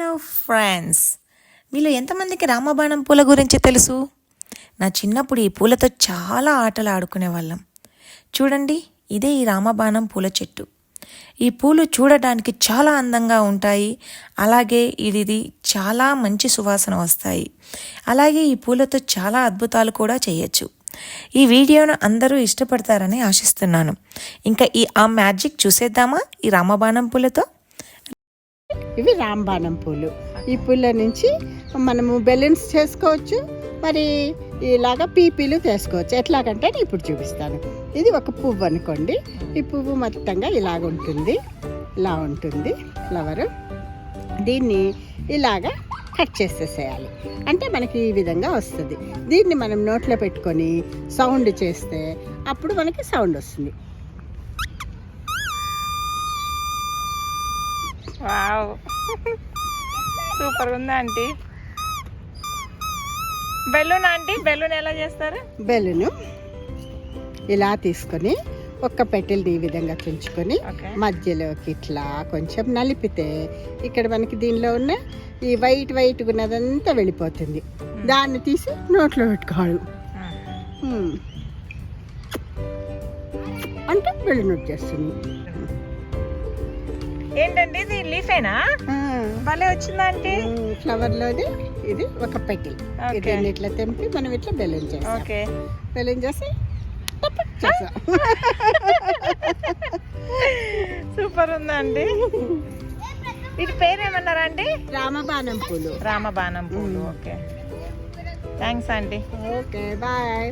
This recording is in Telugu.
హలో ఫ్రెండ్స్, మీలో ఎంతమందికి రామబాణం పూల గురించి తెలుసు? నా చిన్నప్పుడు ఈ పూలతో చాలా ఆటలు ఆడుకునేవాళ్ళం. చూడండి, ఇదే ఈ రామబాణం పూల చెట్టు. ఈ పూలు చూడడానికి చాలా అందంగా ఉంటాయి. అలాగే ఇది చాలా మంచి సువాసన వస్తాయి. అలాగే ఈ పూలతో చాలా అద్భుతాలు కూడా చేయొచ్చు. ఈ వీడియోను అందరూ ఇష్టపడతారని ఆశిస్తున్నాను. ఇంకా ఆ మ్యాజిక్ చూసేద్దామా ఈ రామబాణం పూలతో? ఇవి రాంబాణం పూలు. ఈ పూల నుంచి మనము బెలూన్స్ చేసుకోవచ్చు, మరి ఇలాగా పీపీలు చేసుకోవచ్చు. ఎట్లాగంటే నేను ఇప్పుడు చూపిస్తాను. ఇది ఒక పువ్వు అనుకోండి. ఈ పువ్వు మొత్తంగా ఇలా ఉంటుంది ఫ్లవరు. దీన్ని ఇలాగా కట్ చేసేసేయాలి. అంటే మనకి ఈ విధంగా వస్తుంది. దీన్ని మనం నోట్లో పెట్టుకొని సౌండ్ చేస్తే అప్పుడు మనకి సౌండ్ వస్తుంది. వావ్, సూపర్ ఉందా ఆంటీ? బెలూన్ ఆంటీ, బెలూన్ ఎలా చేస్తారు? బెలూను ఇలా తీసుకొని ఒక్క పెట్టెల్ని ఈ విధంగా తుంచుకొని మధ్యలోకి ఇట్లా కొంచెం నలిపితే ఇక్కడ మనకి దీనిలో ఉన్న ఈ వైట్ ఉన్నదంతా వెళ్ళిపోతుంది. దాన్ని తీసి నోట్లో పెట్టుకోవాలి. అంటే బెలూన్ వచ్చేస్తుంది. ఏంటండి ఇది? లీఫేనా? భలే వచ్చిందా ఆంటీ? ఫ్లవర్ లోది ఇది ఒక పెటిల్. ఇది ఇట్లా తెంపి మనం ఇట్లా బెలూన్ చేస్తాం. బెలూన్ చేసి సూపర్ ఉందా అండి? వీటి పేరు ఏమన్నారా అండి? రామబాణం పూలు. రామబాణం పూలు. Okay, thanks aunty. Okay, bye.